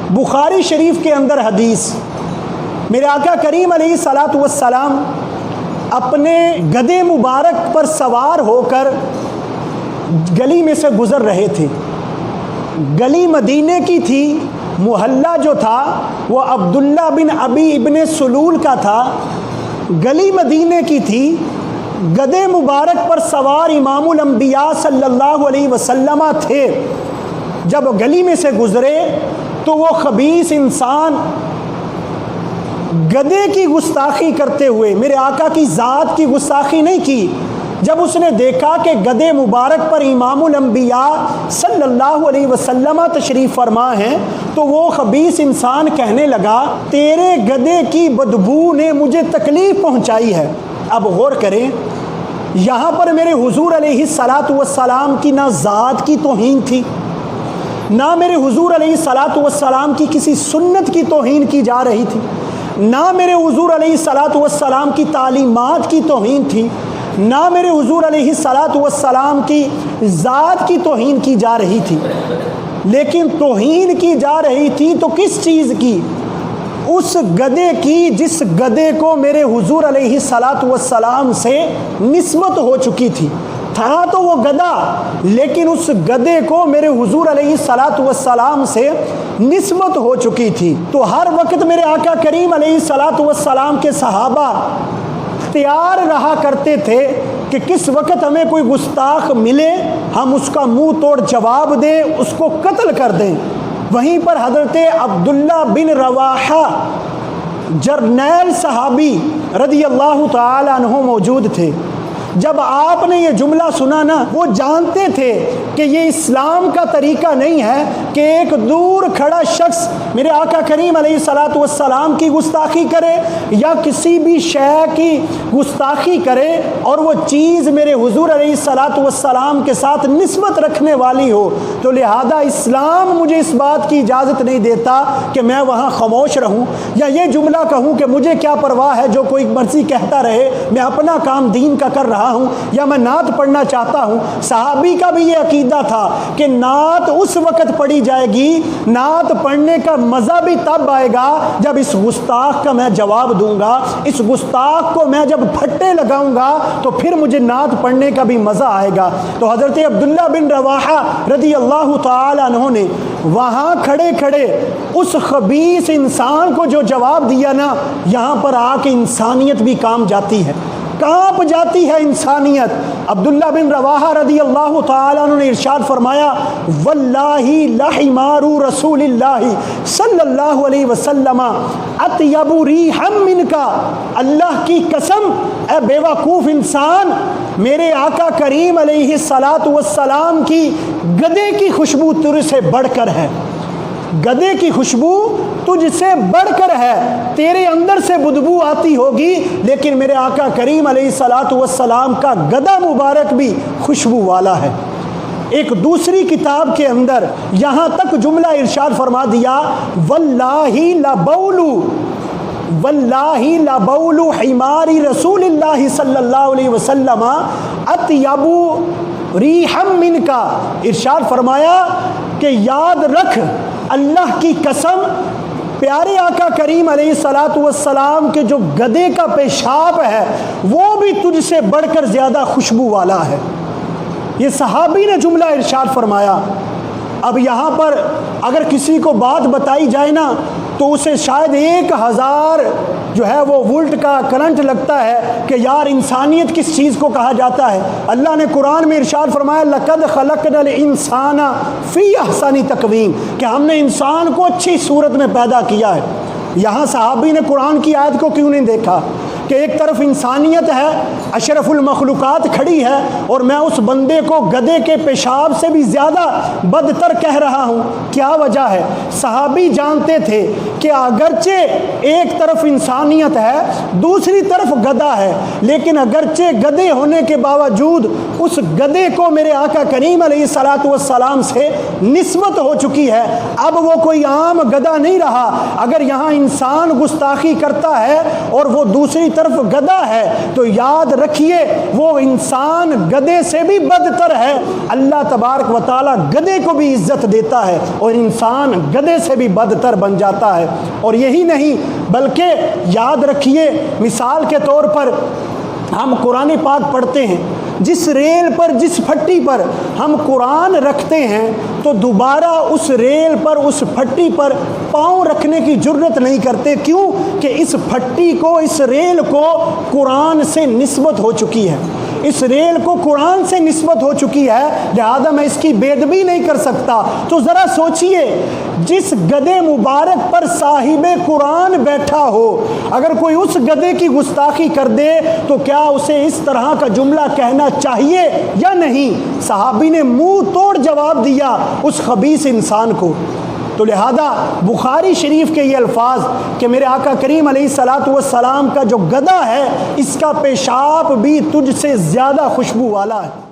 बुखारी शरीफ के अंदर हदीस, मेरे आका करीम अलैहिस्सलातु वस्सलाम अपने गधे मुबारक पर सवार होकर गली में से गुज़र रहे थे। गली मदीने की थी, मोहल्ला जो था वो अब्दुल्ला बिन अबी इब्ने सुलूल का था। गली मदीने की थी, गधे मुबारक पर सवार इमामुल अंबिया सल्लल्लाहु अलैहि वसल्लम थे। जब गली में से गुज़रे तो वो खबीस इंसान गधे की गुस्ताखी करते हुए, मेरे आका की ज़ात की गुस्ताखी नहीं की, जब उसने देखा कि गधे मुबारक पर इमामुल अंबिया सल्लल्लाहु अलैहि वसल्लम तशरीफ़ फरमा हैं, तो वो खबीस इंसान कहने लगा, तेरे गधे की बदबू ने मुझे तकलीफ़ पहुंचाई है। अब गौर करें, यहाँ पर मेरे हुजूर अलैहिस्सलातु वस्सलाम की ना ज़ात की तौहीन थी, ना मेरे हुजूर अलैहिस्सलातु वस्सलाम की किसी सुन्नत की तौहीन की जा रही थी, ना मेरे हुजूर अलैहिस्सलातु वस्सलाम की तालीमात की तौहीन थी, ना मेरे हुजूर अलैहिस्सलातु वस्सलाम की ज़ात की तौहीन की जा रही थी। लेकिन तौहीन की जा रही थी तो किस चीज़ की? उस गधे की जिस गधे को मेरे हुजूर अलैहिस्सलातु वस्सलाम से निस्बत हो चुकी थी। था तो वो गधा, लेकिन उस गधे को मेरे हुजूर अलैहिस्सलातु वस्सलाम से निस्बत हो चुकी थी। तो हर वक्त मेरे आका करीम अलैहिस्सलातु वस्सलाम के सहाबा तैयार रहा करते थे कि किस वक्त हमें कोई गुस्ताख मिले, हम उसका मुंह तोड़ जवाब दें, उसको कत्ल कर दें। वहीं पर हज़रत अब्दुल्ला बिन रवाहा जर्नैल सहाबी रदी अल्लाह ताला अन्हु मौजूद थे। जब आपने ये जुमला सुना ना, वो जानते थे कि ये इस्लाम का तरीका नहीं है कि एक दूर खड़ा शख्स मेरे आका करीम अलैहिस्सलातु वस्सलाम की गुस्ताखी करे या किसी भी शय की गुस्ताखी करे और वो चीज़ मेरे हुजूर अलैहिस्सलातु वस्सलाम के साथ निस्बत रखने वाली हो। तो लिहाजा इस्लाम मुझे इस बात की इजाज़त नहीं देता कि मैं वहाँ खामोश रहूँ या ये जुमला कहूँ कि मुझे क्या परवाह है, जो कोई मर्जी कहता रहे, मैं अपना काम दीन का कर रहा हूं या मैं नात पढ़ना चाहता हूं। सहाबी का भी ये अकीदा था कि नात उस वक्त पढ़ी जाएगी, नात पढ़ने का मजा भी तब आएगा जब इस गुस्ताख का मैं जवाब दूंगा, इस गुस्ताख को मैं जब फट्टे लगाऊंगा तो फिर मुझे नात पढ़ने का भी मजा आएगा। तो हजरत अब्दुल्ला बिन रवाहा रदी अल्लाह ताला अन्हु ने वहां खड़े खड़े उस खबीस इंसान को जो जवाब दिया ना, यहां पर आके इंसानियत भी काम जाती है, कांप जाती है इंसानियत। अब्दुल्ला बिन रवाहा रदी अल्लाह ताला अन्हु ने इरशाद फरमाया, वल्लाही लहिमारू रसूलिल्लाही सल्लल्लाहु अलैहि वसल्लम अतयबु रिहम मिनका, अल्लाह की कसम ए बेवकूफ़ इंसान, मेरे आका करीम अलैहिस्सलातु वस्सलाम की गधे की खुशबू तुझसे बढ़कर है, गधे की खुशबू तुझसे बढ़कर है। तेरे अंदर से बदबू आती होगी, लेकिन मेरे आका करीम अलैहिस्सलातु वस्सलाम का गधा मुबारक भी खुशबू वाला है। एक दूसरी किताब के अंदर यहाँ तक जुमला इरशाद फरमा दिया, वल्लाही लबौलू, वल्लाही लबौलू हिमारी रसूलिल्लाही सल्लल्लाहु अलैहि वसल्लम अतयबु रिहम मिनका। इरशाद फरमाया कि याद रख, अल्लाह की कसम, प्यारे आका करीम अलैहिस्सलातु वस्सलाम के जो गधे का पेशाब है वो भी तुझसे बढ़कर ज़्यादा खुशबू वाला है। ये सहाबी ने जुमला इरशाद फरमाया। अब यहाँ पर अगर किसी को बात बताई जाए ना तो उसे शायद 1000 जो है वो वोल्ट का करंट लगता है कि यार इंसानियत किस चीज़ को कहा जाता है। अल्लाह ने कुरान में इरशाद फरमाया, लक़द खलक़नल इंसाना फ़ी अहसनी तक़वीम, कि हमने इंसान को अच्छी सूरत में पैदा किया है। यहाँ सहाबी ने कुरान की आयत को क्यों नहीं देखा कि एक तरफ इंसानियत है, अशरफुल मखलूक़ात खड़ी है और मैं उस बंदे को गधे के पेशाब से भी ज़्यादा बदतर कह रहा हूँ। क्या वजह है? सहाबी जानते थे कि अगरचे एक तरफ इंसानियत है, दूसरी तरफ गधा है, लेकिन अगरचे गधे होने के बावजूद उस गधे को मेरे आका करीम अलैहिस्सलातु वस्सलाम से निस्बत हो चुकी है। अब वो कोई आम गधा नहीं रहा। अगर यहाँ इंसान गुस्ताखी करता है और वो दूसरी तरफ गधा है तो याद रखिए वो इंसान गधे से भी बदतर है। अल्लाह तबारक व तआला गधे को भी इज्जत देता है और इंसान गधे से भी बदतर बन जाता है। और यही नहीं बल्कि याद रखिए, मिसाल के तौर पर हम कुरान पाक पढ़ते हैं, जिस रेल पर, जिस फट्टी पर हम कुरान रखते हैं तो दोबारा उस रेल पर, उस फट्टी पर पाँव रखने की जुर्रत नहीं करते। क्यों? कि इस फट्टी को, इस रेल को कुरान से निस्बत हो चुकी है, इस रेल को कुरान से निस्बत हो चुकी है, लिहाजा मैं इसकी बेदबी नहीं कर सकता। तो ज़रा सोचिए, जिस गधे मुबारक पर साहिबे कुरान बैठा हो, अगर कोई उस गधे की गुस्ताखी कर दे तो क्या उसे इस तरह का जुमला कहना चाहिए या नहीं? सहाबी ने मुंह तोड़ जवाब दिया उस खबीस इंसान को। तो लिहाजा बुखारी शरीफ के ये अल्फाज कि मेरे आका करीम अलैहिस्सलातु वस्सलाम का जो गधा है, इसका पेशाब भी तुझसे ज़्यादा खुशबू वाला है।